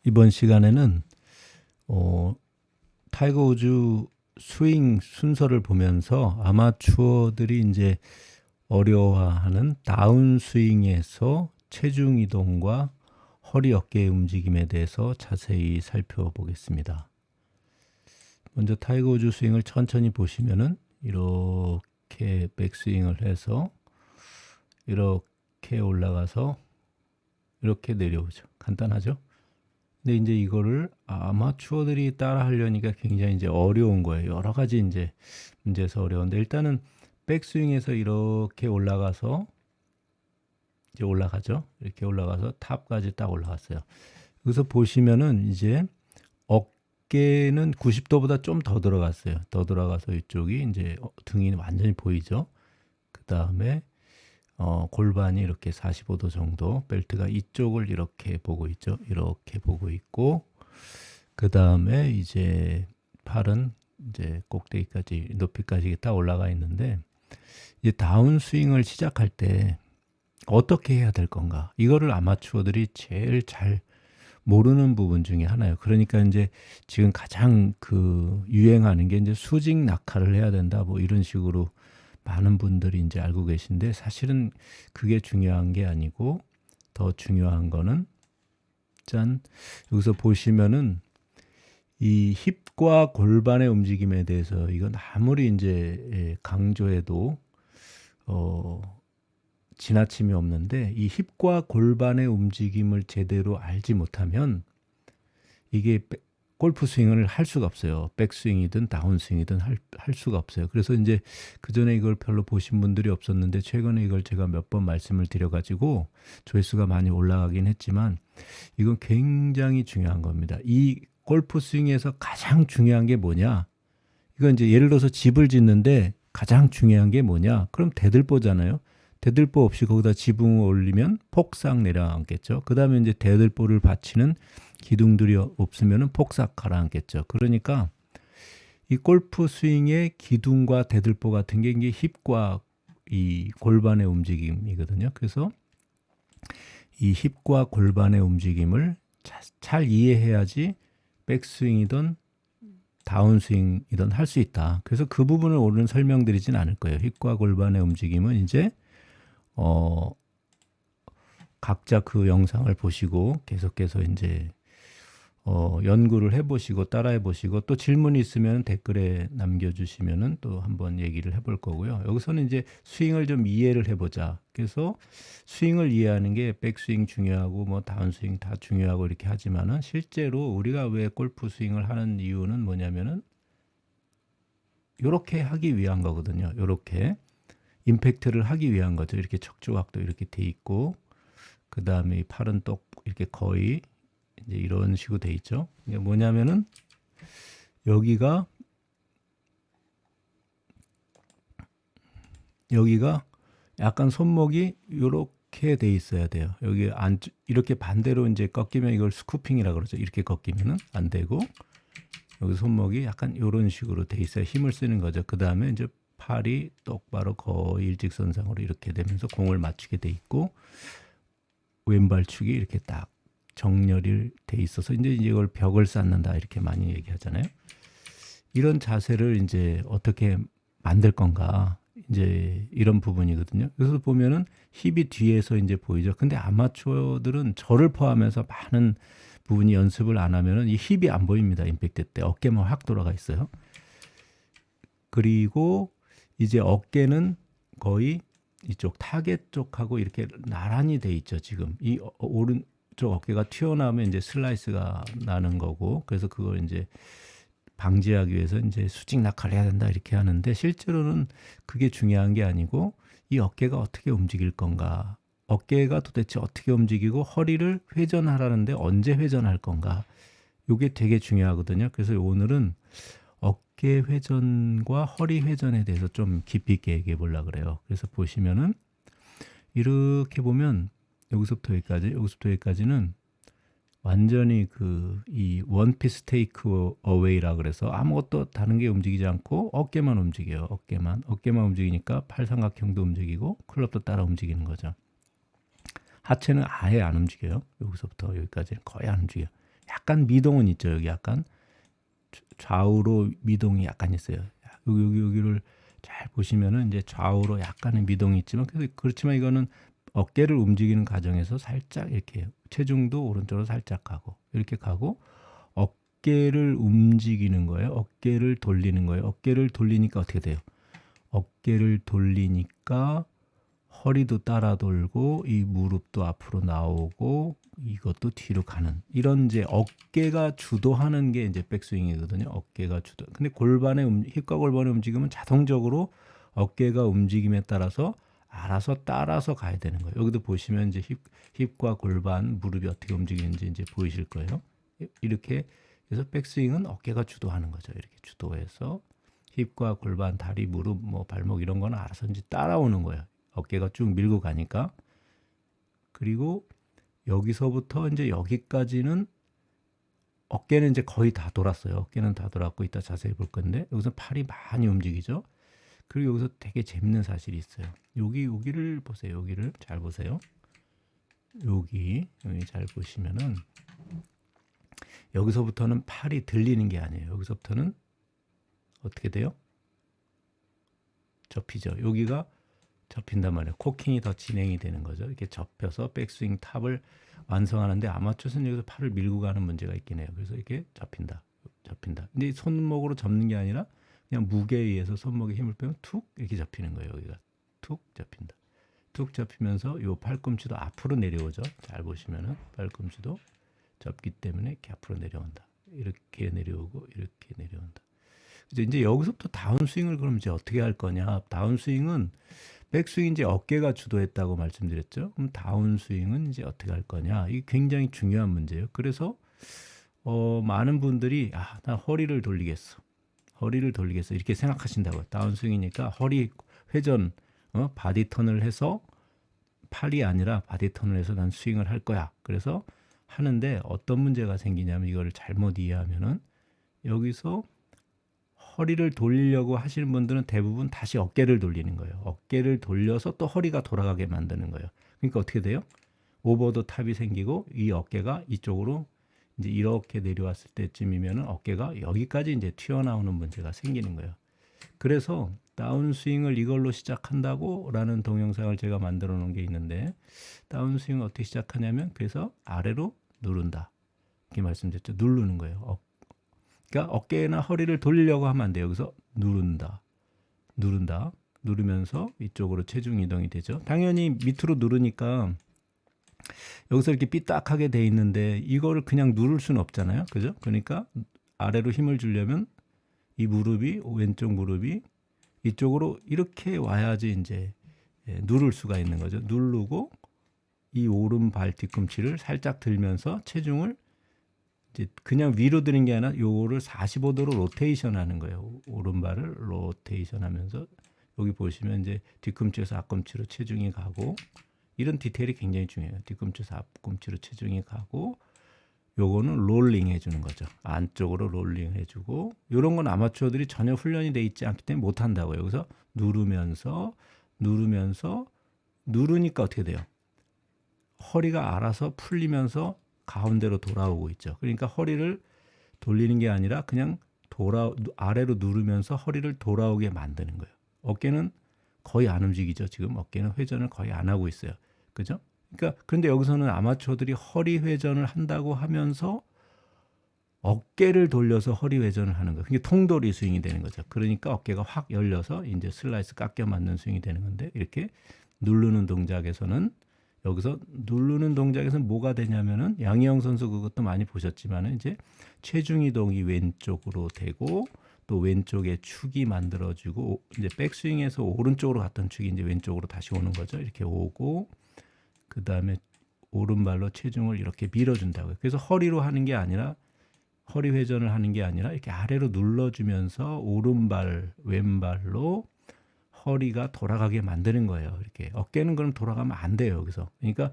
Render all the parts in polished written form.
이번 시간에는 타이거 우즈 스윙 순서를 보면서 아마추어들이 이제 어려워하는 다운 스윙에서 체중 이동과 허리 어깨의 움직임에 대해서 자세히 살펴보겠습니다. 먼저 타이거 우즈 스윙을 천천히 보시면은 이렇게 백스윙을 해서 이렇게 올라가서 이렇게 내려오죠. 간단하죠? 근데 이제 이거를 아마추어들이 따라 하려니까 굉장히 이제 어려운 거예요. 여러 가지 이제 문제에서 어려운데 일단은 백스윙에서 이렇게 올라가서 이제 올라가죠. 이렇게 올라가서 탑까지 딱 올라갔어요. 여기서 보시면은 이제 어깨는 90도보다 좀 더 들어갔어요. 더 들어가서 이쪽이 이제 등이 완전히 보이죠. 그 다음에 골반이 이렇게 45도 정도, 벨트가 이쪽을 이렇게 보고 있죠. 이렇게 보고 있고, 그 다음에 이제 팔은 이제 꼭대기까지, 높이까지 딱 올라가 있는데, 이제 다운 스윙을 시작할 때 어떻게 해야 될 건가? 이거를 아마추어들이 제일 잘 모르는 부분 중에 하나예요. 그러니까 이제 지금 가장 유행하는 게 이제 수직 낙하를 해야 된다, 뭐 이런 식으로 많은 분들이 이제 알고 계신데 사실은 그게 중요한 게 아니고 더 중요한 거는 여기서 보시면은 이 힙과 골반의 움직임에 대해서 이건 아무리 이제 강조해도 지나침이 없는데 이 힙과 골반의 움직임을 제대로 알지 못하면 이게 골프 스윙을 할 수가 없어요. 백스윙이든 다운스윙이든 할 수가 없어요. 그래서 이제 그전에 이걸 별로 보신 분들이 없었는데 최근에 이걸 제가 몇 번 말씀을 드려가지고 조회수가 많이 올라가긴 했지만 이건 굉장히 중요한 겁니다. 이 골프 스윙에서 가장 중요한 게 뭐냐? 이건 이제 예를 들어서 집을 짓는데 가장 중요한 게 뭐냐? 그럼 대들보잖아요. 대들보 없이 거기다 지붕을 올리면 폭삭 내려앉겠죠. 그 다음에 이제 대들보를 받치는 기둥들이 없으면 폭삭 가라앉겠죠. 그러니까 이 골프 스윙의 기둥과 대들보 같은 게 이게 힙과 이 골반의 움직임이거든요. 그래서 이 힙과 골반의 움직임을 잘 이해해야지 백스윙이든 다운스윙이든 할 수 있다. 그래서 그 부분을 오늘 설명드리진 않을 거예요. 힙과 골반의 움직임은 이제 각자 그 영상을 보시고 계속해서 이제 연구를 해보시고 따라해보시고 또 질문이 있으면 댓글에 남겨주시면은 또 한번 얘기를 해볼 거고요. 여기서는 이제 스윙을 좀 이해를 해보자. 그래서 스윙을 이해하는 게 백스윙 중요하고 뭐 다운스윙 다 중요하고 이렇게 하지만은 실제로 우리가 왜 골프 스윙을 하는 이유는 뭐냐면은 요렇게 하기 위한 거거든요. 요렇게 임팩트를 하기 위한 거죠. 이렇게 척추각도 이렇게 돼 있고 그 다음에 팔은 또 이렇게 거의 이제 이런 식으로 돼 있죠. 이게 뭐냐면은 여기가 약간 손목이 이렇게 돼 있어야 돼요. 여기 안 이렇게 반대로 이제 꺾이면 이걸 스쿠핑이라 그러죠. 이렇게 꺾이면은 안 되고 여기 손목이 약간 이런 식으로 돼 있어야 힘을 쓰는 거죠. 그 다음에 이제 팔이 똑바로 거의 일직선상으로 이렇게 되면서 공을 맞추게 돼 있고 왼발축이 이렇게 딱 정렬이 돼 있어서 이제 이걸 벽을 쌓는다 이렇게 많이 얘기하잖아요. 이런 자세를 이제 어떻게 만들 건가 이제 이런 부분이거든요. 그래서 보면은 힙이 뒤에서 이제 보이죠. 근데 아마추어들은 저를 포함해서 많은 부분이 연습을 안 하면은 이 힙이 안 보입니다. 임팩트 때 어깨만 확 돌아가 있어요. 그리고 이제 어깨는 거의 이쪽 타겟 쪽하고 이렇게 나란히 돼 있죠. 지금 이 오른쪽 어깨가 튀어나오면 이제 슬라이스가 나는 거고, 그래서 그걸 이제 방지하기 위해서 이제 수직 낙하를 해야 된다 이렇게 하는데 실제로는 그게 중요한 게 아니고 이 어깨가 어떻게 움직일 건가, 어깨가 도대체 어떻게 움직이고 허리를 회전하라는데 언제 회전할 건가, 이게 되게 중요하거든요. 그래서 오늘은 어깨 회전과 허리 회전에 대해서 좀 깊이 있게 얘기해 보려고 그래요. 그래서 보시면은 이렇게 보면 여기서부터 여기까지는 완전히 이 원피스 테이크 어웨이라 그래서 아무것도 다른 게 움직이지 않고 어깨만 움직여요. 어깨만 움직이니까 팔삼각형도 움직이고 클럽도 따라 움직이는 거죠. 하체는 아예 안 움직여요. 여기서부터 여기까지는 거의 안 움직여요. 약간 미동은 있죠. 여기 약간 좌우로 미동이 약간 있어요. 여기를 잘 보시면은 이제 좌우로 약간의 미동이 있지만 그렇지만 이거는 어깨를 움직이는 과정에서 살짝 이렇게 체중도 오른쪽으로 살짝 가고 이렇게 가고 어깨를 움직이는 거예요. 어깨를 돌리는 거예요. 어깨를 돌리니까 어떻게 돼요? 어깨를 돌리니까 허리도 따라 돌고 이 무릎도 앞으로 나오고 이것도 뒤로 가는 이런 이제 어깨가 주도하는 게 이제 백스윙이거든요. 어깨가 주도. 근데 힙과 골반의 움직임은 자동적으로 어깨가 움직임에 따라서 알아서 따라서 가야 되는 거예요. 여기도 보시면 이제 힙과 골반, 무릎이 어떻게 움직이는지 이제 보이실 거예요. 이렇게 그래서 백스윙은 어깨가 주도하는 거죠. 이렇게 주도해서 힙과 골반, 다리, 무릎, 뭐 발목 이런 거는 알아서 이제 따라오는 거예요. 어깨가 쭉 밀고 가니까. 그리고 여기서부터 이제 여기까지는 어깨는 이제 거의 다 돌았어요. 어깨는 다 돌았고 이따 자세히 볼 건데 여기서 팔이 많이 움직이죠. 그리고 여기서 되게 재밌는 사실이 있어요. 여기를 보세요. 여기를 잘 보세요. 여기 잘 보시면은 여기서부터는 팔이 들리는 게 아니에요. 여기서부터는 어떻게 돼요? 접히죠. 여기가 접힌단 말이에요. 코킹이 더 진행이 되는 거죠. 이렇게 접혀서 백스윙 탑을 완성하는데 아마추어는 여기서 팔을 밀고 가는 문제가 있긴 해요. 그래서 이렇게 접힌다. 근데 손목으로 접는 게 아니라 그냥 무게에 의해서 손목에 힘을 빼면 툭 이렇게 접히는 거예요. 여기가 툭 접힌다. 툭 접히면서 요 팔꿈치도 앞으로 내려오죠. 잘 보시면은 팔꿈치도 접기 때문에 이렇게 앞으로 내려온다. 이렇게 내려오고 이렇게 내려온다. 이제 여기서부터 다운스윙을 그럼 이제 어떻게 할 거냐? 다운스윙은 백스윙 이제 어깨가 주도했다고 말씀드렸죠. 그럼 다운스윙은 이제 어떻게 할 거냐? 이게 굉장히 중요한 문제예요. 그래서 많은 분들이 나 허리를 돌리겠어. 허리를 돌리겠어. 이렇게 생각하신다고요. 다운스윙이니까 허리 회전, 바디 턴을 해서 팔이 아니라 바디 턴을 해서 난 스윙을 할 거야. 그래서 하는데 어떤 문제가 생기냐면 이거를 잘못 이해하면은 여기서 허리를 돌리려고 하시는 분들은 대부분 다시 어깨를 돌리는 거예요. 어깨를 돌려서 또 허리가 돌아가게 만드는 거예요. 그러니까 어떻게 돼요? 오버 더 탑이 생기고 이 어깨가 이쪽으로 이제 이렇게 내려왔을 때쯤이면은 어깨가 여기까지 이제 튀어나오는 문제가 생기는 거예요. 그래서 다운스윙을 이걸로 시작한다고라는 동영상을 제가 만들어 놓은 게 있는데 다운스윙을 어떻게 시작하냐면 그래서 아래로 누른다. 이렇게 말씀드렸죠. 누르는 거예요. 그러니까 어깨나 허리를 돌리려고 하면 안 돼요. 여기서 누른다. 누르면서 이쪽으로 체중 이동이 되죠. 당연히 밑으로 누르니까 여기서 이렇게 삐딱하게 돼 있는데 이거를 그냥 누를 수는 없잖아요. 그죠? 그러니까 아래로 힘을 주려면 이 무릎이 왼쪽 무릎이 이쪽으로 이렇게 와야지 이제 누를 수가 있는 거죠. 누르고 이 오른발 뒤꿈치를 살짝 들면서 체중을 이제 그냥 위로 드는 게 아니라 요거를 45도로 로테이션 하는 거예요. 오른발을 로테이션 하면서 여기 보시면 이제 뒤꿈치에서 앞꿈치로 체중이 가고 이런 디테일이 굉장히 중요해요. 뒤꿈치에서 앞꿈치로 체중이 가고 요거는 롤링 해주는 거죠. 안쪽으로 롤링 해주고 요런 건 아마추어들이 전혀 훈련이 돼 있지 않기 때문에 못 한다고요. 여기서 누르면서 누르니까 어떻게 돼요? 허리가 알아서 풀리면서 가운데로 돌아오고 있죠. 그러니까 허리를 돌리는 게 아니라 그냥 아래로 누르면서 허리를 돌아오게 만드는 거예요. 어깨는 거의 안 움직이죠. 지금 어깨는 회전을 거의 안 하고 있어요. 그죠? 그러니까 그런데 여기서는 아마추어들이 허리 회전을 한다고 하면서 어깨를 돌려서 허리 회전을 하는 거예요. 그게 통돌이 스윙이 되는 거죠. 그러니까 어깨가 확 열려서 이제 슬라이스 깎여 맞는 스윙이 되는 건데 이렇게 누르는 동작에서는 여기서 누르는 동작에서는 뭐가 되냐면은 양희영 선수 그것도 많이 보셨지만은 이제 체중 이동이 왼쪽으로 되고 또 왼쪽에 축이 만들어지고 이제 백스윙에서 오른쪽으로 갔던 축이 이제 왼쪽으로 다시 오는 거죠. 이렇게 오고 그 다음에 오른발로 체중을 이렇게 밀어준다고요. 그래서 허리로 하는 게 아니라 허리 회전을 하는 게 아니라 이렇게 아래로 눌러주면서 오른발 왼발로 허리가 돌아가게 만드는 거예요. 이렇게 어깨는 그럼 돌아가면 안 돼요. 여기서 그러니까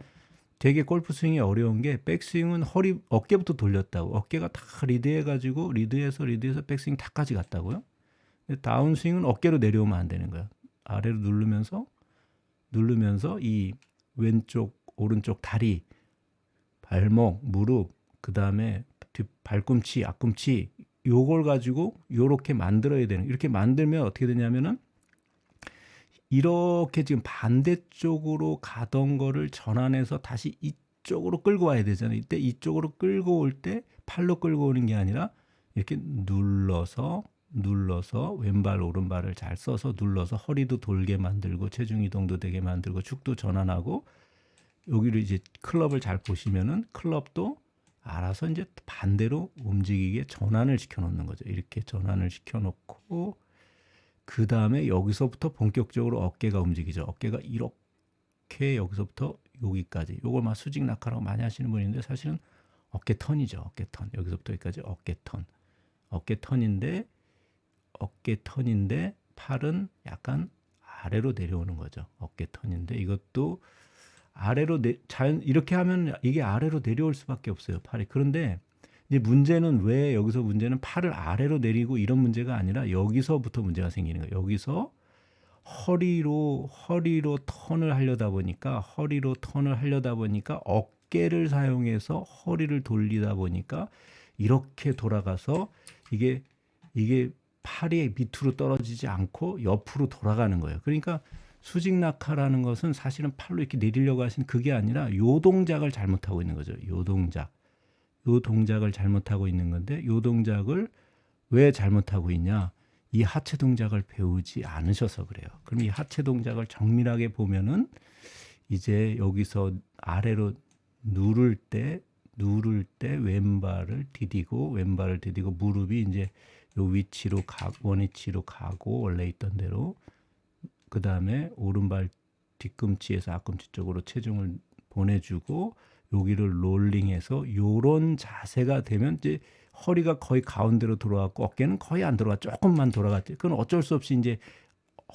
되게 골프 스윙이 어려운 게 백스윙은 어깨부터 돌렸다고 어깨가 다 리드해가지고 리드해서 백스윙 탑까지 갔다고요. 다운스윙은 어깨로 내려오면 안 되는 거예요. 아래로 누르면서 이 왼쪽 오른쪽 다리 발목 무릎 그 다음에 뒷 발꿈치, 앞꿈치 요걸 가지고 요렇게 만들어야 되는. 이렇게 만들면 어떻게 되냐면은 이렇게 지금 반대쪽으로 가던 거를 전환해서 다시 이쪽으로 끌고 와야 되잖아요. 이때 이쪽으로 끌고 올 때 팔로 끌고 오는 게 아니라 이렇게 눌러서 왼발 오른발을 잘 써서 눌러서 허리도 돌게 만들고 체중 이동도 되게 만들고 축도 전환하고 여기를 이제 클럽을 잘 보시면은 클럽도 알아서 이제 반대로 움직이게 전환을 시켜 놓는 거죠. 이렇게 전환을 시켜 놓고 그 다음에 여기서부터 본격적으로 어깨가 움직이죠. 어깨가 이렇게 여기서부터 여기까지. 요걸 막 수직 낙하라고 많이 하시는 분인데 사실은 어깨 턴이죠. 어깨 턴. 여기서부터 여기까지 어깨 턴. 어깨 턴인데 팔은 약간 아래로 내려오는 거죠. 어깨 턴인데 이것도 아래로 이렇게 하면 이게 아래로 내려올 수밖에 없어요. 팔이. 그런데 이제 문제는 문제는 팔을 아래로 내리고 이런 문제가 아니라 여기서부터 문제가 생기는 거예요. 여기서 허리로 턴을 하려다 보니까 어깨를 사용해서 허리를 돌리다 보니까 이렇게 돌아가서 이게 팔이 밑으로 떨어지지 않고 옆으로 돌아가는 거예요. 그러니까 수직 낙하라는 것은 사실은 팔로 이렇게 내리려고 하신 그게 아니라 요 동작을 잘못하고 있는 거죠. 요 동작을 잘못하고 있는 건데 요 동작을 왜 잘못하고 있냐? 이 하체 동작을 배우지 않으셔서 그래요. 그럼 이 하체 동작을 정밀하게 보면은 이제 여기서 아래로 누를 때 왼발을 디디고 무릎이 이제 요 위치로 원위치로 가고 원래 있던 대로 그 다음에 오른발 뒤꿈치에서 앞꿈치 쪽으로 체중을 보내주고 여기를 롤링해서 요런 자세가 되면 이제 허리가 거의 가운데로 돌아갔고 어깨는 거의 안 돌아가 조금만 돌아갔지. 그건 어쩔 수 없이 이제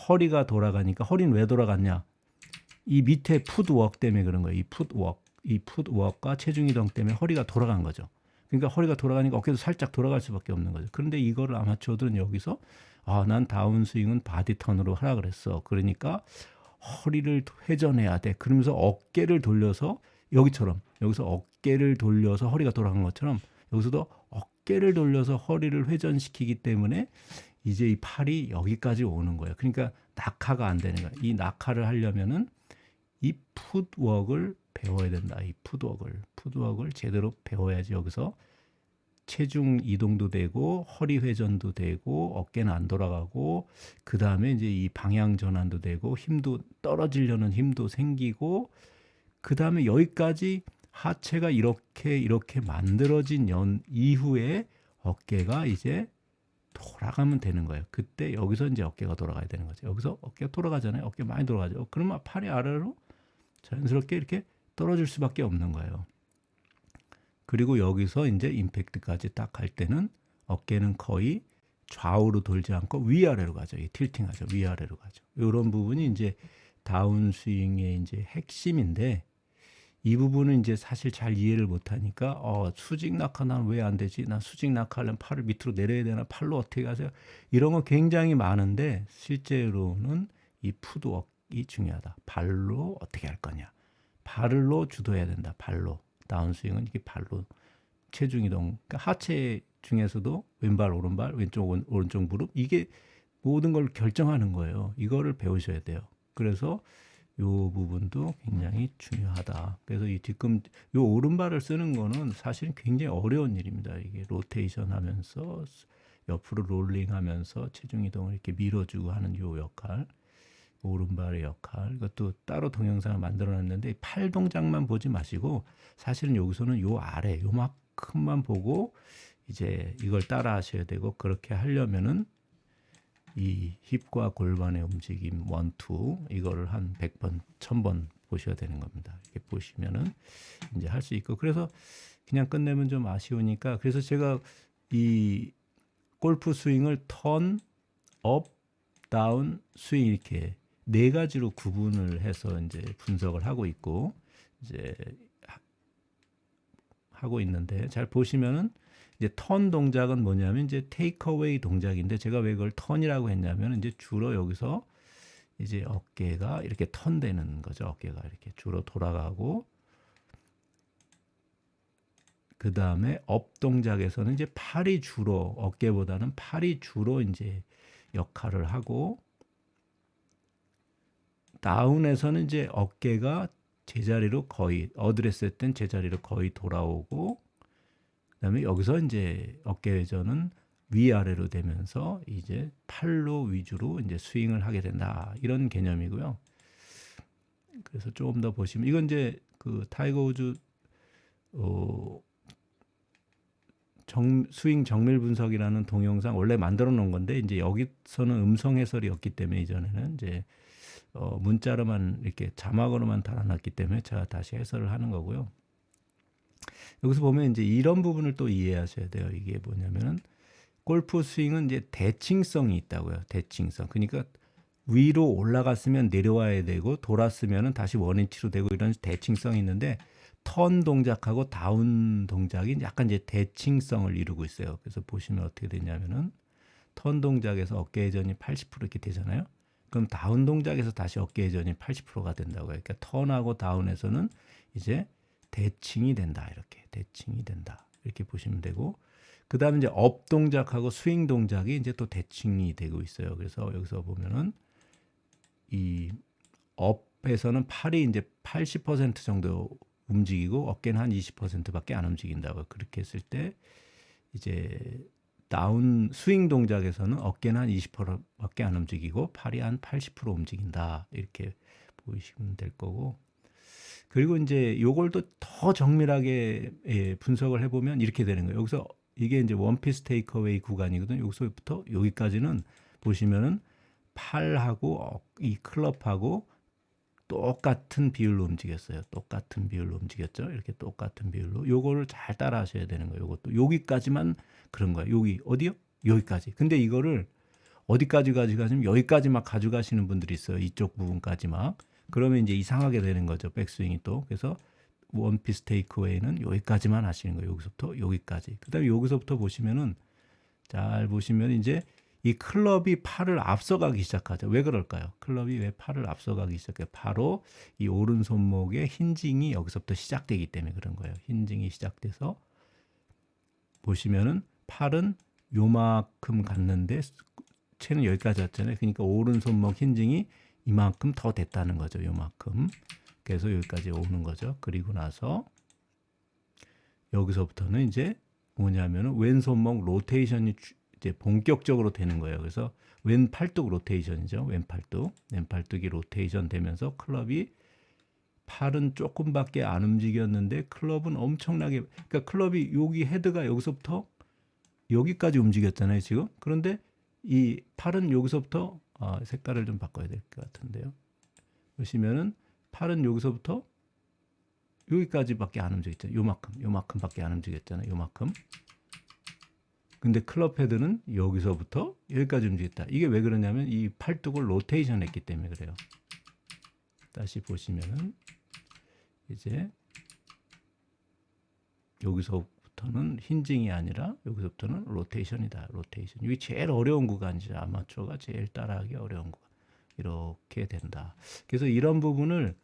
허리가 돌아가니까 허리는 왜 돌아갔냐? 이 밑에 풋워크 때문에 그런 거예요. 이 풋워크가 체중 이동 때문에 허리가 돌아간 거죠. 그러니까 허리가 돌아가니까 어깨도 살짝 돌아갈 수밖에 없는 거죠. 그런데 이거를 아마추어들은 여기서 난 다운스윙은 바디 턴으로 하라 그랬어. 그러니까 허리를 회전해야 돼. 그러면서 어깨를 돌려서 여기서 어깨를 돌려서 허리가 돌아간 것처럼 여기서도 어깨를 돌려서 허리를 회전시키기 때문에 이제 이 팔이 여기까지 오는 거예요. 그러니까 낙하가 안 되는 거예요. 이 낙하를 하려면은 이 풋워크를 배워야 된다. 이 풋워크를 제대로 배워야지 여기서 체중 이동도 되고 허리 회전도 되고 어깨는 안 돌아가고 그 다음에 이제 이 방향 전환도 되고 힘도 떨어지려는 힘도 생기고 그 다음에 여기까지 하체가 이렇게 만들어진 이후에 어깨가 이제 돌아가면 되는 거예요. 그때 여기서 이제 어깨가 돌아가야 되는 거죠. 여기서 어깨가 돌아가잖아요. 어깨 많이 돌아가죠. 그러면 팔이 아래로 자연스럽게 이렇게 떨어질 수밖에 없는 거예요. 그리고 여기서 이제 임팩트까지 딱 갈 때는 어깨는 거의 좌우로 돌지 않고 위아래로 가죠. 틸팅하죠. 위아래로 가죠. 이런 부분이 이제 다운스윙의 이제 핵심인데 이 부분은 이제 사실 잘 이해를 못하니까 수직 낙하 난 왜 안 되지? 난 수직 낙하하려면 팔을 밑으로 내려야 되나? 팔로 어떻게 가세요? 이런 거 굉장히 많은데 실제로는 이 풋워크가 중요하다. 발로 어떻게 할 거냐? 발로 주도해야 된다. 발로. 다운스윙은 이게 발로 체중 이동. 그러니까 하체 중에서도 왼발, 오른발, 왼쪽, 오른쪽 무릎 이게 모든 걸 결정하는 거예요. 이거를 배우셔야 돼요. 그래서 요 부분도 굉장히 중요하다. 그래서 요 오른발을 쓰는 거는 사실은 굉장히 어려운 일입니다. 이게 로테이션 하면서 옆으로 롤링 하면서 체중 이동을 이렇게 밀어주고 하는 요 역할. 오른발의 역할. 이것도 따로 동영상을 만들어 놨는데 팔 동작만 보지 마시고 사실은 여기서는 요 아래 요만큼만 보고 이제 이걸 따라 하셔야 되고 그렇게 하려면은 이 힙과 골반의 움직임 1, 2 이거를 한 100번, 1000번 보셔야 되는 겁니다. 이렇게 보시면은 이제 할 수 있고 그래서 그냥 끝내면 좀 아쉬우니까 그래서 제가 이 골프 스윙을 턴, 업, 다운, 스윙 이렇게 네 가지로 구분을 해서 이제 분석을 하고 있고 이제 하고 있는데 잘 보시면은 이제 턴 동작은 뭐냐면 이제 테이크어웨이 동작인데 제가 왜 그걸 턴이라고 했냐면 이제 주로 여기서 이제 어깨가 이렇게 턴되는 거죠. 어깨가 이렇게 주로 돌아가고 그다음에 업 동작에서는 이제 팔이 주로 어깨보다는 팔이 주로 이제 역할을 하고 다운에서는 이제 어깨가 제자리로 거의 어드레스 땐 제자리로 거의 돌아오고 그다음에 여기서 이제 어깨 회전은 위아래로 되면서 이제 팔로 위주로 이제 스윙을 하게 된다. 이런 개념이고요. 그래서 조금 더 보시면 이건 이제 그 타이거 우즈 어, 스윙 정밀 분석이라는 동영상 원래 만들어 놓은 건데 이제 여기서는 음성 해설이었기 때문에 이전에는 이제 문자로만 이렇게 자막으로만 달아놨기 때문에 제가 다시 해설을 하는 거고요. 여기서 보면 이제 이런 부분을 또 이해하셔야 돼요. 이게 뭐냐면은 골프 스윙은 이제 대칭성이 있다고요. 대칭성. 그러니까 위로 올라갔으면 내려와야 되고 돌았으면은 다시 원위치로 되고 이런 대칭성이 있는데 턴 동작하고 다운 동작이 약간 이제 대칭성을 이루고 있어요. 그래서 보시면 어떻게 되냐면은 턴 동작에서 어깨 회전이 80% 이렇게 되잖아요. 그럼 다운 동작에서 다시 어깨 회전이 80%가 된다고요. 그러니까 턴하고 다운에서는 이제 대칭이 된다. 이렇게 대칭이 된다. 이렇게 보시면 되고 그다음에 이제 업 동작하고 스윙 동작이 이제 또 대칭이 되고 있어요. 그래서 여기서 보면은 이 업에서는 팔이 이제 80% 정도 움직이고 어깨는 한 20%밖에 안 움직인다고. 그렇게 했을 때 이제 다운 스윙 동작에서는 어깨는 한 20%밖에 안 움직이고 팔이 한 80% 움직인다. 이렇게 보시면 될 거고. 그리고 이제 요걸 또 더 정밀하게 분석을 해보면 이렇게 되는 거예요. 여기서 이게 이제 원피스 테이크어웨이 구간이거든요. 여기서부터 여기까지는 보시면은 팔하고 이 클럽하고 똑같은 비율로 움직였어요. 똑같은 비율로 움직였죠. 이렇게 똑같은 비율로. 요거를 잘 따라 하셔야 되는 거예요. 요것도 여기까지만 그런 거예요. 여기 어디요? 여기까지. 근데 이거를 어디까지 가져가시면 여기까지 막 가져가시는 분들이 있어요. 이쪽 부분까지 막. 그러면 이제 이상하게 되는 거죠. 백스윙이 또. 그래서 원피스 테이크웨이는 여기까지만 하시는 거예요. 여기서부터 여기까지. 그다음에 여기서부터 보시면은 잘 보시면 이제 이 클럽이 팔을 앞서가기 시작하죠. 왜 그럴까요? 클럽이 왜 팔을 앞서가기 시작해요? 바로 이 오른손목의 힌징이 여기서부터 시작되기 때문에 그런 거예요. 힌징이 시작돼서 보시면은 팔은 요만큼 갔는데 채는 여기까지 왔잖아요. 그러니까 오른손목 힌징이 이만큼 더 됐다는 거죠. 요만큼. 그래서 여기까지 오는 거죠. 그리고 나서 여기서부터는 이제 뭐냐면은 왼손목 로테이션이 이제 본격적으로 되는 거예요. 그래서 왼 팔뚝 로테이션이죠. 왼 팔뚝이 로테이션 되면서 클럽이 팔은 조금밖에 안 움직였는데 클럽은 엄청나게 그러니까 클럽이 여기 헤드가 여기서부터 여기까지 움직였잖아요, 지금. 그런데 이 팔은 여기서부터 색깔을 좀 바꿔야 될 것 같은데요. 보시면은 팔은 여기서부터 여기까지밖에 안 움직였잖아요. 요만큼밖에 안 움직였잖아요. 요만큼. 근데 클럽 헤드는 여기서부터 여기까지 움직였다. 이게 왜 그러냐면 이 팔뚝을 로테이션 했기 때문에 그래요. 다시 보시면은 이제 여기서부터는 힌징이 아니라 여기서부터는 로테이션이다. 로테이션. 이게 제일 어려운 구간이죠. 아마추어가 제일 따라하기 어려운 구간. 이렇게 된다. 그래서 이런 부분을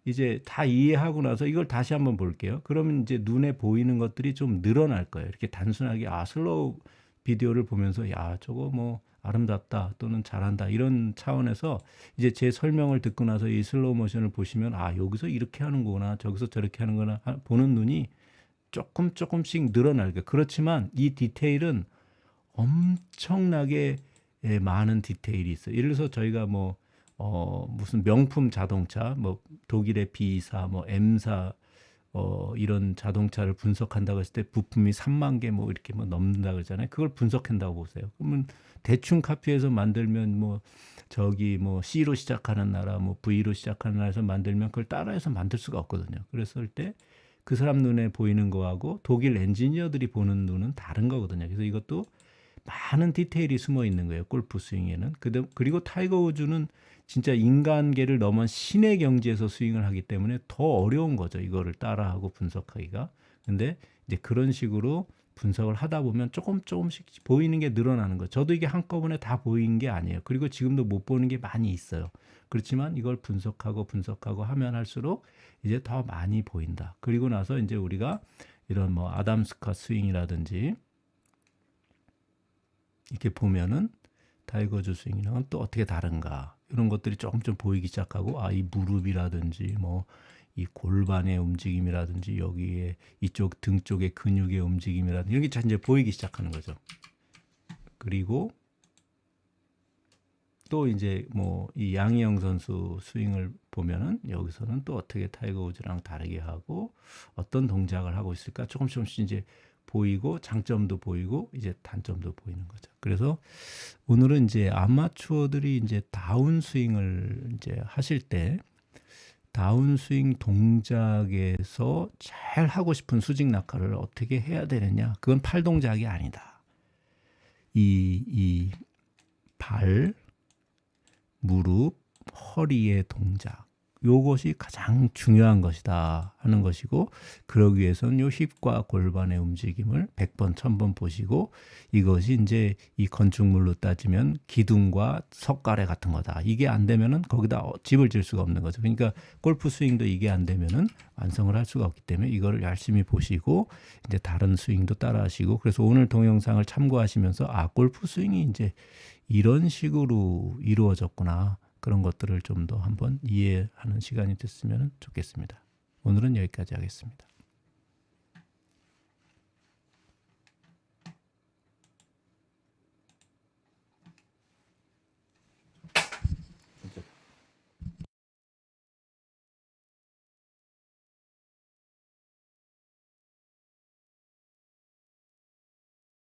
이제 다 이해하고 나서 이걸 다시 한번 볼게요. 그러면 이제 눈에 보이는 것들이 좀 늘어날 거예요. 이렇게 단순하게 슬로우 비디오를 보면서 야 저거 뭐 아름답다 또는 잘한다 이런 차원에서 이제 제 설명을 듣고 나서 이 슬로우 모션을 보시면 여기서 이렇게 하는구나 저기서 저렇게 하는구나 보는 눈이 조금씩 늘어날 거예요. 그렇지만 이 디테일은 엄청나게 많은 디테일이 있어요. 예를 들어서 저희가 무슨 명품 자동차, 독일의 B사, M사, 이런 자동차를 분석한다고 했을 때 부품이 3만 개 이렇게 넘는다 그러잖아요. 그걸 분석한다고 보세요. 그러면 대충 카피해서 만들면 C로 시작하는 나라, V로 시작하는 나라에서 만들면 그걸 따라해서 만들 수가 없거든요. 그랬을 때 그 사람 눈에 보이는 거하고 독일 엔지니어들이 보는 눈은 다른 거거든요. 그래서 이것도 많은 디테일이 숨어 있는 거예요. 골프 스윙에는. 그리고 타이거 우즈는 진짜 인간계를 넘은 신의 경지에서 스윙을 하기 때문에 더 어려운 거죠. 이거를 따라하고 분석하기가. 근데 이제 그런 식으로 분석을 하다 보면 조금씩 보이는 게 늘어나는 거죠. 저도 이게 한꺼번에 다 보이는 게 아니에요. 그리고 지금도 못 보는 게 많이 있어요. 그렇지만 이걸 분석하고 하면 할수록 이제 더 많이 보인다. 그리고 나서 이제 우리가 이런 뭐 아담스카 스윙이라든지 이렇게 보면은 타이거 우즈 스윙이랑은 또 어떻게 다른가 이런 것들이 조금 좀 보이기 시작하고 이 무릎이라든지 뭐 이 골반의 움직임이라든지 여기에 이쪽 등 쪽의 근육의 움직임이라든지 이런 게 이제 보이기 시작하는 거죠. 그리고 또 이제 뭐 이 양희영 선수 스윙을 보면은 여기서는 또 어떻게 타이거 우즈랑 다르게 하고 어떤 동작을 하고 있을까 조금씩 이제 보이고 장점도 보이고 이제 단점도 보이는 거죠. 그래서 오늘은 이제 아마추어들이 이제 다운 스윙을 이제 하실 때 다운 스윙 동작에서 제일 하고 싶은 수직 낙하를 어떻게 해야 되느냐? 그건 팔 동작이 아니다. 이 발, 무릎, 허리의 동작. 요것이 가장 중요한 것이다 하는 것이고 그러기 위해서는 요 힙과 골반의 움직임을 100번, 1000번 보시고 이것이 이제 이 건축물로 따지면 기둥과 석가래 같은 거다. 이게 안 되면은 거기다 집을 질 수가 없는 거죠. 그러니까 골프 스윙도 이게 안 되면은 완성을 할 수가 없기 때문에 이거를 열심히 보시고 이제 다른 스윙도 따라 하시고 그래서 오늘 동영상을 참고하시면서 골프 스윙이 이제 이런 식으로 이루어졌구나. 그런 것들을 좀 더 한번 이해하는 시간이 됐으면 좋겠습니다. 오늘은 여기까지 하겠습니다.